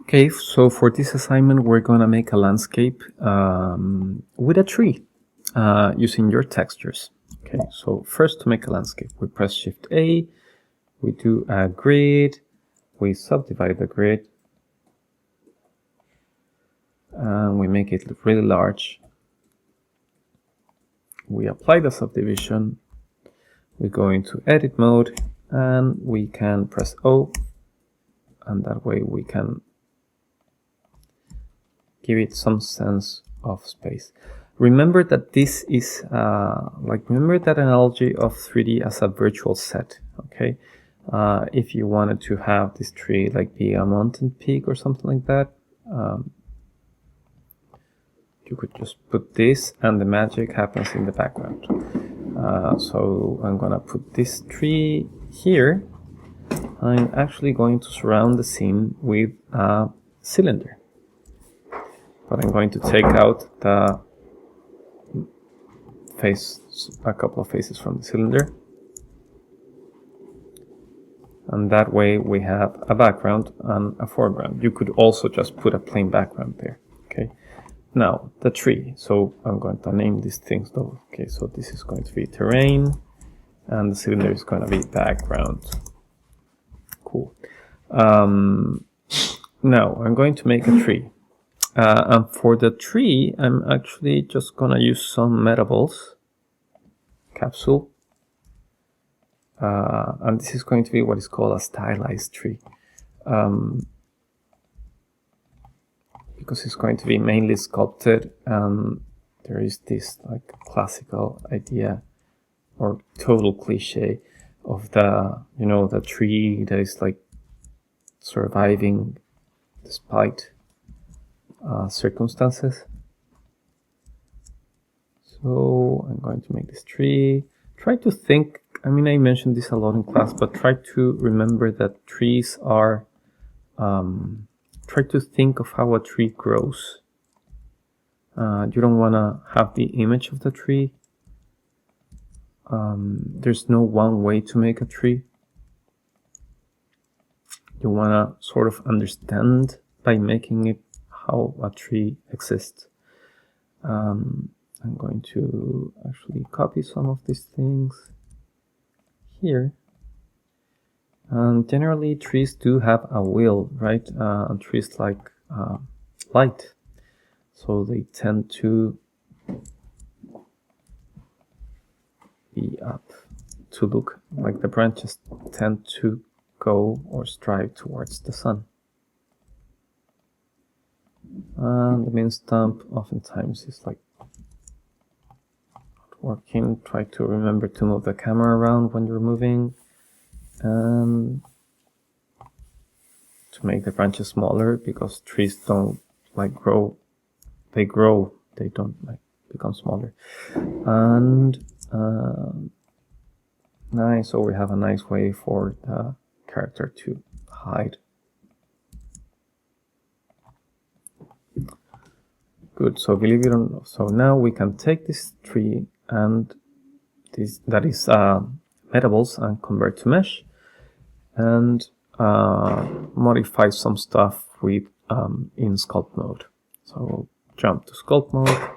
Okay, so for this assignment, we're gonna make a landscape with a tree using your textures. Okay, so first to make a landscape, we press Shift A, we do a grid, we subdivide the grid, and we make it really large. We apply the subdivision, we go into edit mode, and we can press O, and that way we can give it some sense of space. Remember that this is remember that analogy of 3D as a virtual set. Okay, if you wanted to have this tree like be a mountain peak or something like that, you could just put this and the magic happens in the background. So I'm gonna put this tree here. I'm actually going to surround the scene with a cylinder, but I'm going to take out the face, a couple of faces from the cylinder, and that way we have a background and a foreground. You could also just put a plain background there. Okay, now the tree. So I'm going to name these things though. Okay, so this is going to be terrain, and the cylinder is going to be background. Cool. Now I'm going to make a tree. And for the tree, I'm actually just gonna use some metables capsule. And this is going to be what is called a stylized tree. Because it's going to be mainly sculpted, and there is this like classical idea or total cliche of the, you know, the tree that is like surviving despite circumstances. So I'm going to make this tree. Try to think, I mean, I mentioned this a lot in class, but try to remember that trees are, try to think of how a tree grows. You don't want to have the image of the tree. There's no one way to make a tree. You want to sort of understand by making it how a tree exists. I'm going to actually copy some of these things here. And generally trees do have a will, right? Trees like light, so they tend to be up, to look like the branches tend to go or strive towards the sun. And the main stump oftentimes is like not working. Try to remember to move the camera around when you're moving, and to make the branches smaller, because trees don't like grow, they grow, they don't like become smaller. And nice, so we have a nice way for the character to hide. Good, so believe it or not, so now we can take this tree and this, that is metables, and convert to mesh, and modify some stuff with in sculpt mode. So jump to sculpt mode,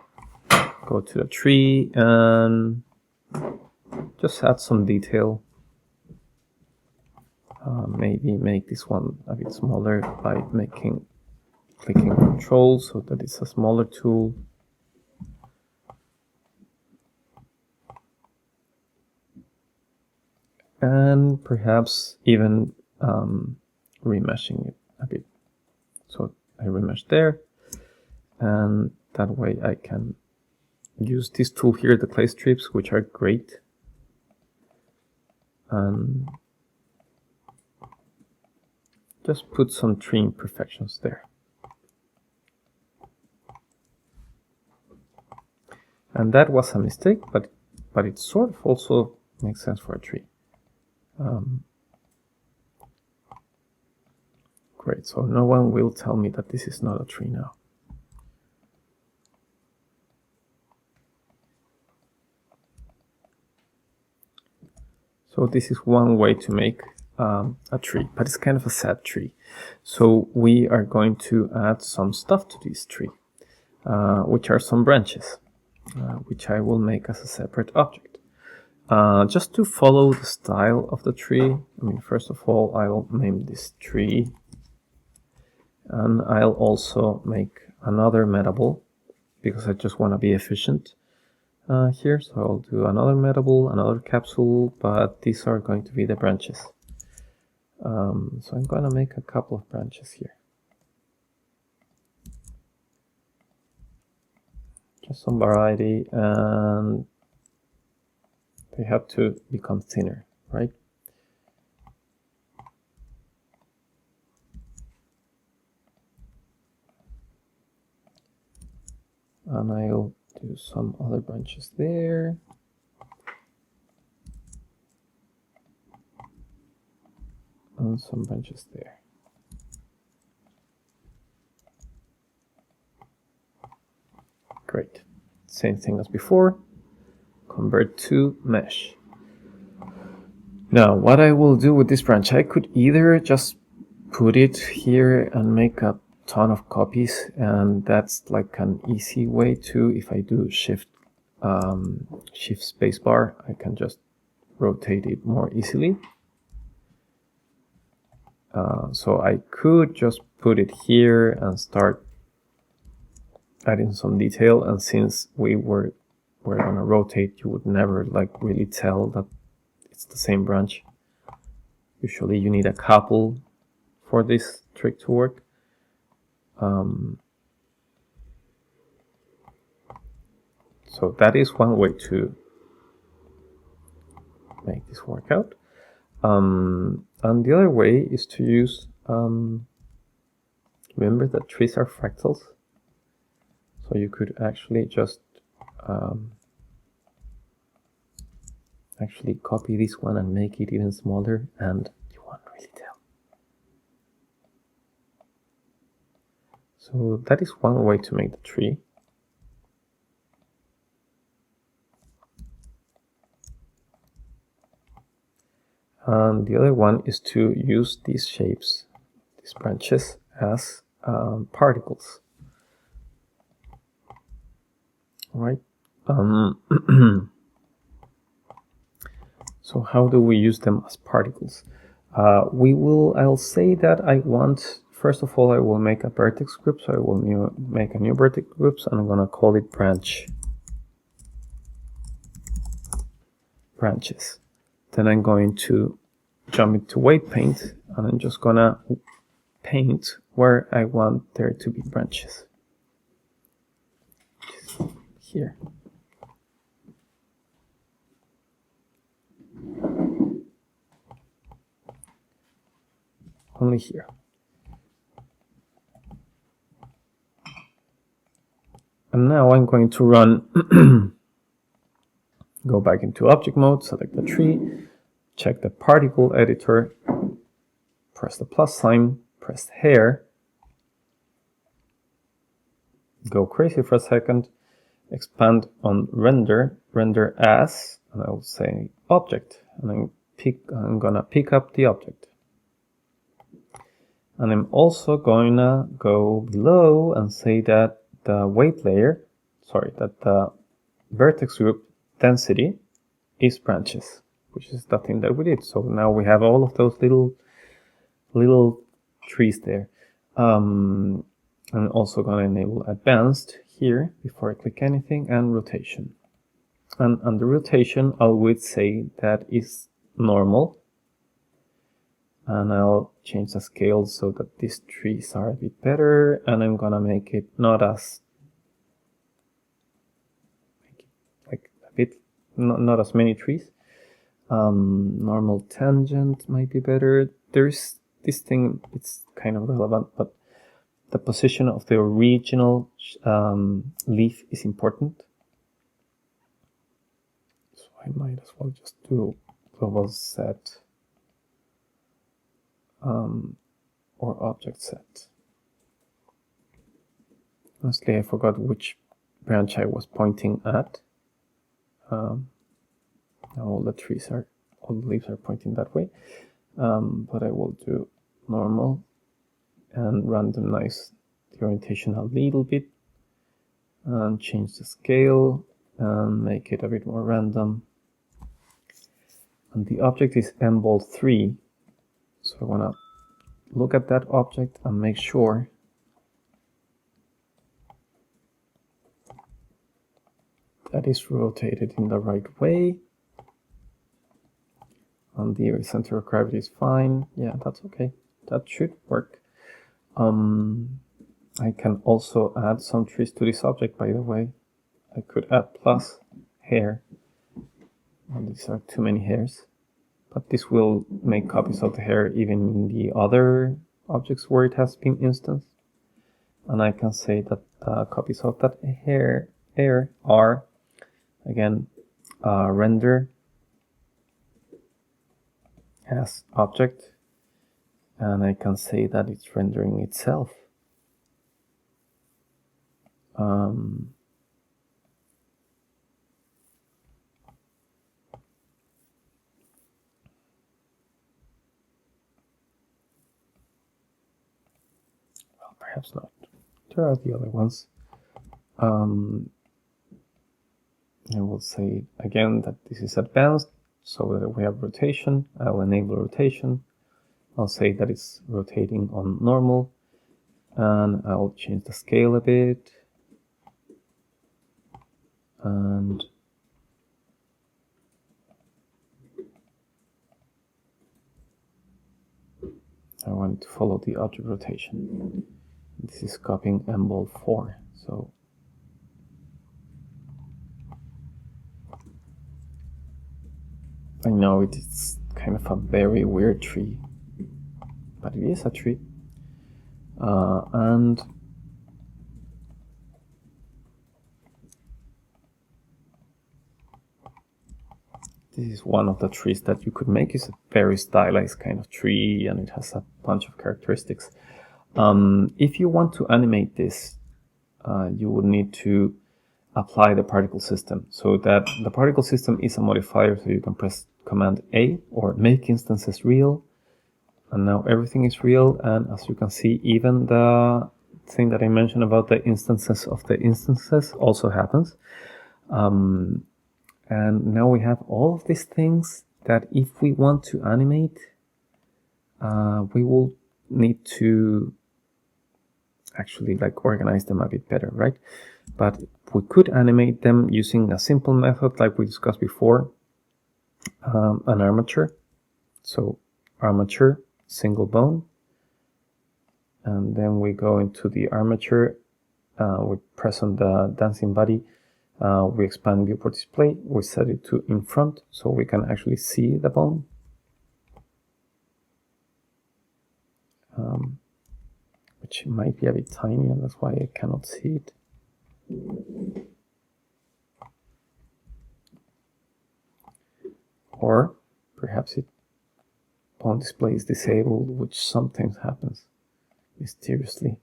go to the tree, and just add some detail. Maybe make this one a bit smaller by clicking Control so that it's a smaller tool. And perhaps even remeshing it a bit. So I remesh there, and that way I can use this tool here, the clay strips, which are great. And just put some tree imperfections there. And that was a mistake, but it sort of also makes sense for a tree. Great, so no one will tell me that this is not a tree now. So this is one way to make a tree, but it's kind of a sad tree. So we are going to add some stuff to this tree, which are some branches, which I will make as a separate object. Just to follow the style of the tree, I mean, first of all, I'll name this tree, and I'll also make another metable, because I just want to be efficient here. So I'll do another metable, another capsule, but these are going to be the branches. So I'm going to make a couple of branches here. Just some variety, and they have to become thinner, right? And I'll do some other branches there. And some branches there. Great. Same thing as before. Convert to mesh. Now, what I will do with this branch, I could either just put it here and make a ton of copies, and that's like an easy way to, if I do shift spacebar, I can just rotate it more easily. So I could just put it here and start adding some detail, and since we're gonna rotate, you would never like really tell that it's the same branch. Usually you need a couple for this trick to work. So that is one way to make this work out. And the other way is to use, remember that trees are fractals? So you could actually just actually copy this one and make it even smaller, and you won't really tell. So that is one way to make the tree. And the other one is to use these shapes, these branches, as particles. All right. So how do we use them as particles? I'll say that I want, first of all, I will make a vertex group. So I will make a new vertex group, and I'm gonna call it branches. Then I'm going to jump into weight paint, and I'm just gonna paint where I want there to be branches. Here. Only here. And now I'm going to run, go back into object mode, select the tree, check the particle editor, press the plus sign, press hair, go crazy for a second, expand on render as, and I'll say object, and I'm gonna pick up the object. And I'm also gonna go below and say that the weight layer, that the vertex group density is branches, which is the thing that we did. So now we have all of those little trees there. I'm also gonna enable advanced here before I click anything, and rotation. And under rotation, I would say that is normal. And I'll change the scale so that these trees are a bit better, and I'm gonna make it not as not as many trees. Normal tangent might be better. There's this thing, it's kind of relevant, but the position of the original leaf is important. So I might as well just do global set or object set. Honestly, I forgot which branch I was pointing at. Now all the leaves are pointing that way. but I will do normal and randomize the orientation a little bit and change the scale and make it a bit more random. And the object is emball3, so I want to look at that object and make sure that is rotated in the right way. And the center of gravity is fine. Yeah, that's okay. That should work. I can also add some trees to this object, by the way. I could add plus hair. And these are too many hairs. But this will make copies of the hair even in the other objects where it has been instanced. And I can say that copies of that hair are, again, render as object. And I can say that it's rendering itself. Well, perhaps not. There are the other ones. I will say again that this is advanced, so that we have rotation. I'll enable rotation. I'll say that it's rotating on normal, and I'll change the scale a bit. And I want it to follow the object rotation. This is copying emball4, so I know it's kind of a very weird tree, but it is a tree. And this is one of the trees that you could make. It's a very stylized kind of tree, and it has a bunch of characteristics. If you want to animate this, you would need to apply the particle system. So that the particle system is a modifier, so you can press Command A or make instances real. And now everything is real, and as you can see, even the thing that I mentioned about the instances of the instances also happens. And now we have all of these things that if we want to animate, we will need to actually organize them a bit better, right? But we could animate them using a simple method like we discussed before, an armature. So armature, single bone, and then we go into the armature, we press on the dancing body, we expand viewport display, we set it to in front so we can actually see the bone. Which might be a bit tiny, and that's why I cannot see it. Or perhaps bone display is disabled, which sometimes happens mysteriously.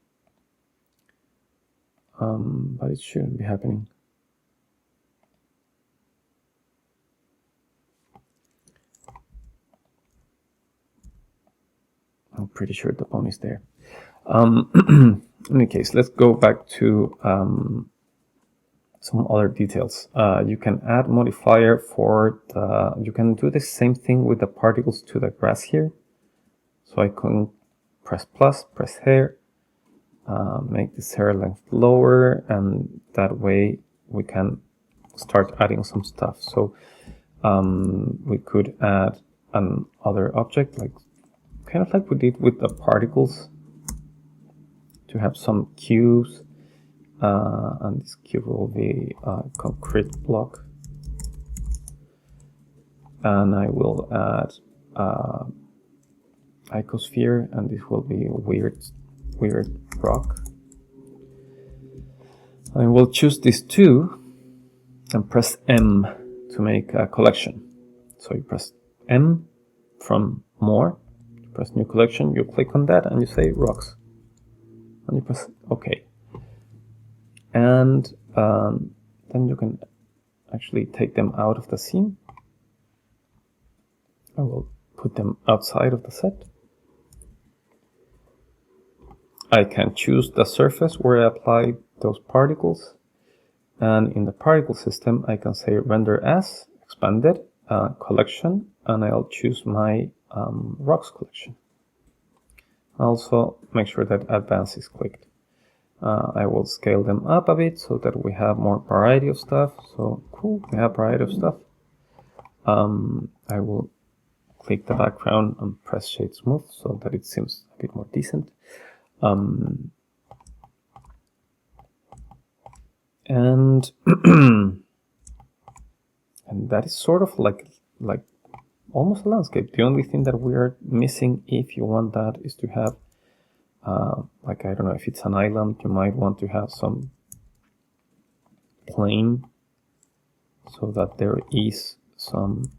But it shouldn't be happening. I'm pretty sure the bone is there. In any case, let's go back to some other details. You can add modifier for you can do the same thing with the particles to the grass here. So I can press plus, press hair, make this hair length lower, and that way we can start adding some stuff. So we could add another object, kind of like we did with the particles, to have some cubes, and this cube will be a concrete block, and I will add icosphere, and this will be a weird rock. I will choose these two and press M to make a collection. So you press M from more, you press new collection, you click on that and you say rocks, and you press OK. And then you can actually take them out of the scene. I will put them outside of the set. I can choose the surface where I apply those particles. And in the particle system, I can say render as expanded collection, and I'll choose my rocks collection. Also, make sure that advance is clicked. I will scale them up a bit so that we have more variety of stuff. So cool, we have variety of stuff. I will click the background and press shade smooth so that it seems a bit more decent. And and that is sort of like almost a landscape. The only thing that we are missing, if you want that, is to have like, I don't know, if it's an island, you might want to have some plain so that there is some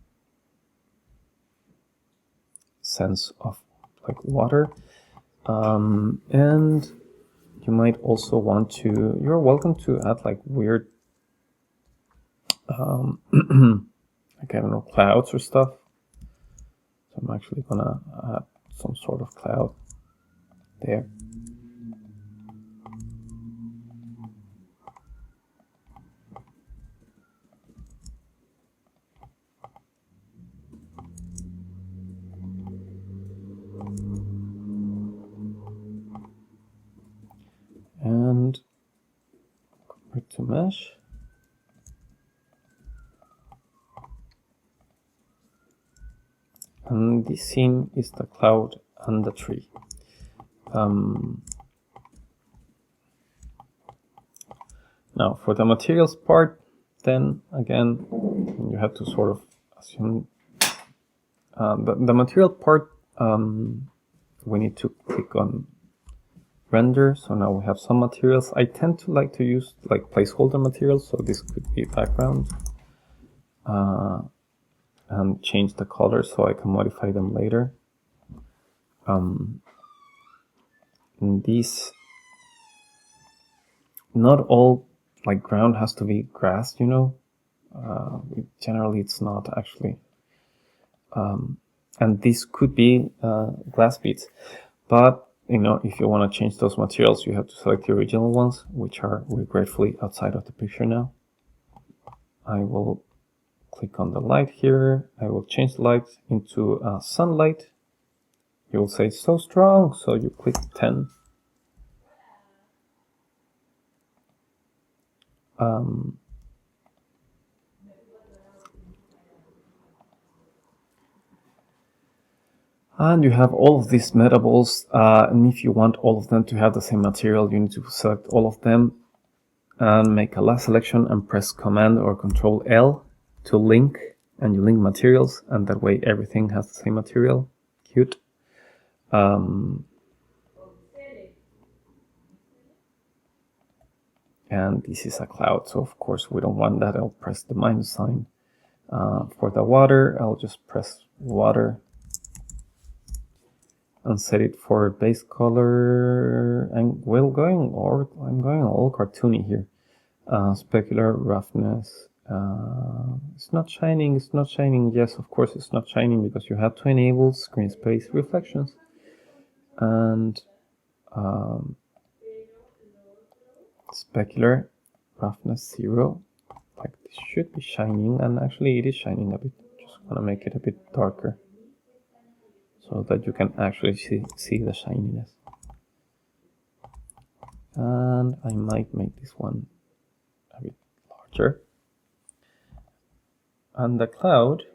sense of like water. And you might also want to, you're welcome to add like weird like, I don't know, clouds or stuff. So I'm actually gonna add some sort of cloud there. And convert to mesh. And this scene is the cloud and the tree. Now for the materials part, then again, you have to sort of assume the material part, we need to click on render. So now we have some materials. I tend to like to use like placeholder materials, so this could be background, and change the color so I can modify them later. And these, not all like ground has to be grass, you know. Generally it's not actually, and this could be glass beads, but you know, if you want to change those materials, you have to select the original ones, which are regretfully outside of the picture now. I will click on the light here. I will change the light into sunlight. You will say so strong, so you click 10. And you have all of these metables, and if you want all of them to have the same material, you need to select all of them and make a last selection and press Command or Control L to link, and you link materials, and that way everything has the same material. Cute. And this is a cloud, so of course we don't want that. I'll press the minus sign. For the water, I'll just press water and set it for base color. I'm going all cartoony here. Specular roughness. It's not shining. It's not shining. Yes, of course it's not shining because you have to enable screen space reflections. And specular roughness 0. Like this should be shining, and actually it is shining a bit. Just gonna make it a bit darker so that you can actually see the shininess. And I might make this one a bit larger. And the cloud,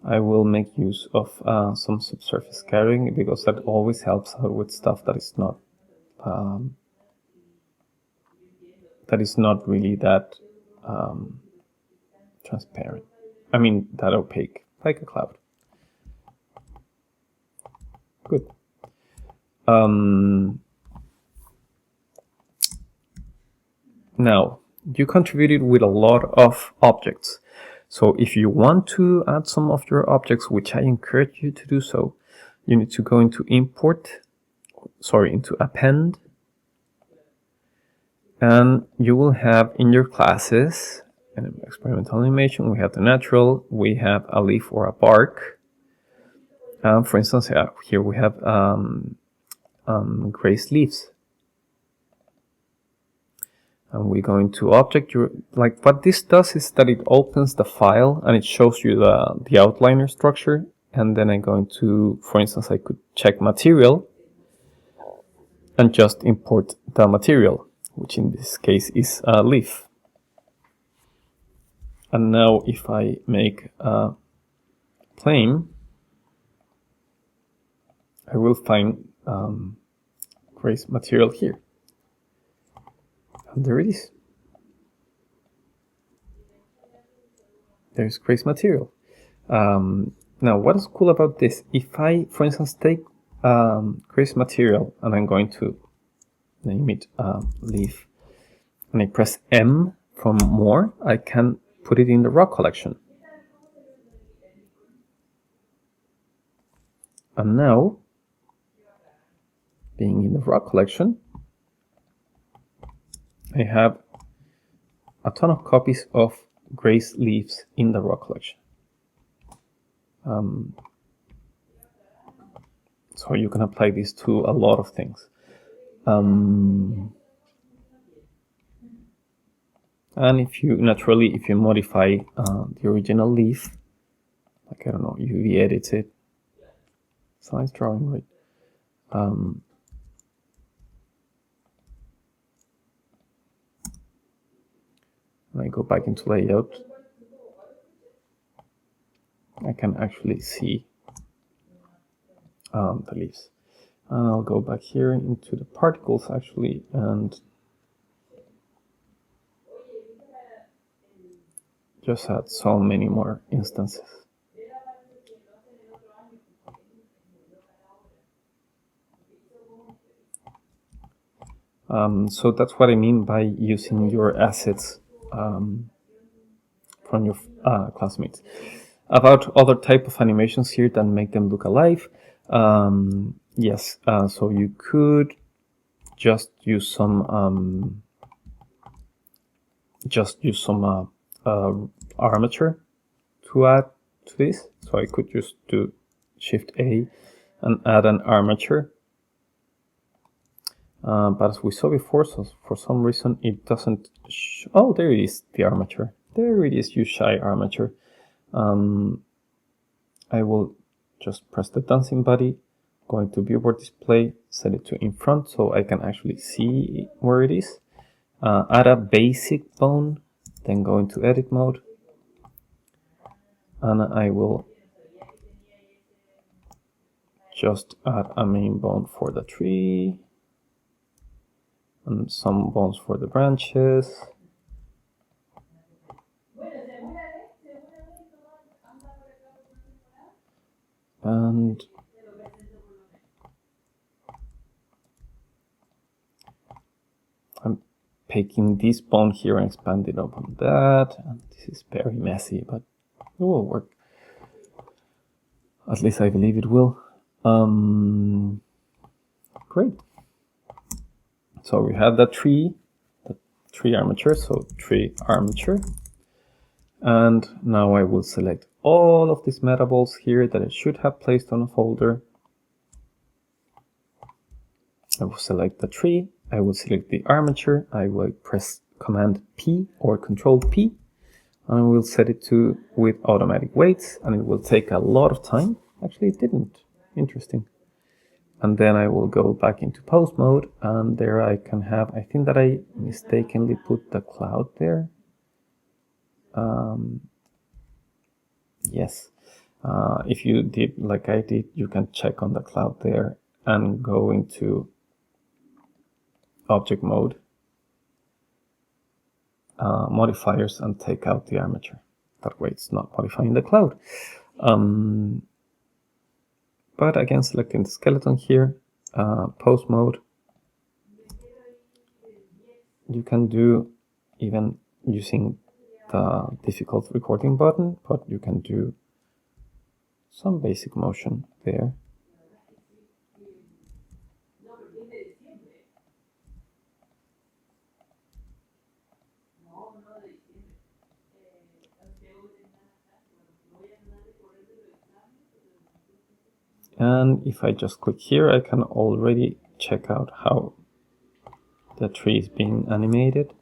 I will make use of some subsurface scattering, because that always helps out with stuff that is not really that transparent. I mean, that opaque, like a cloud. Good. Now, you contributed with a lot of objects. So if you want to add some of your objects, which I encourage you to do so, you need to go into into append, and you will have in your classes an experimental animation, we have the natural, we have a leaf or a bark. For instance, here we have grazed leaves. And we're going to object, like what this does is that it opens the file and it shows you the outliner structure. And then I'm going to, for instance, I could check material and just import the material, which in this case is a leaf. And now if I make a plane, I will find grazed material here. And there it is. There's grazed material. Now, what is cool about this? If I, for instance, take grazed material and I'm going to name it leaf, and I press M from more, I can put it in the rock collection. And now, being in the rock collection, I have a ton of copies of grazed leaves in the rock collection. So you can apply this to a lot of things. And if you modify the original leaf, like I don't know, UV edits it. It's a nice drawing, right? When I go back into layout, I can actually see the leaves. And I'll go back here into the particles actually and just add so many more instances. So that's what I mean by using your assets from your classmates. About other type of animations here that make them look alive. Yes, so you could just use some armature to add to this. So I could just do Shift A and add an armature. But as we saw before, so for some reason it doesn't. Oh, there it is, the armature. There it is, use shy armature. I will just press the dancing body, go into viewport display, set it to in front so I can actually see where it is. Add a basic bone, then go into edit mode, and I will just add a main bone for the tree and some bones for the branches. And I'm taking this bone here and expanding upon that. And this is very messy, but it will work. At least I believe it will. Great. So we have the tree armature, so tree armature. And now I will select all of these metaballs here that I should have placed on a folder. I will select the tree, I will select the armature, I will press Command P or Control P, and I will set it to with automatic weights, and it will take a lot of time. Actually, it didn't. Interesting. And then I will go back into pose mode, and there I can have, I think that I mistakenly put the cloud there. Yes. If you did like I did, you can check on the cloud there and go into object mode, modifiers, and take out the armature. That way it's not modifying the cloud. But again, selecting the skeleton here, pose mode, you can do even using the difficult recording button, but you can do some basic motion there. And if I just click here, I can already check out how the tree is being animated.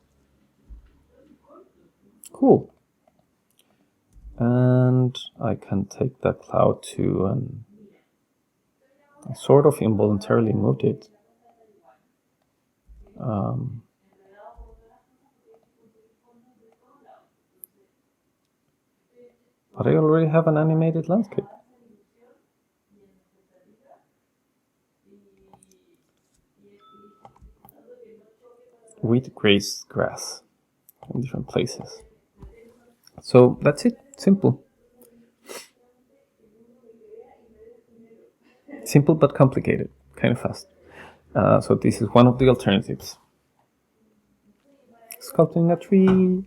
Cool. And I can take that cloud too, and I sort of involuntarily moved it. But I already have an animated landscape. With grazed grass in different places. So that's it. Simple. Simple but complicated. Kind of fast. So this is one of the alternatives. Sculpting a tree.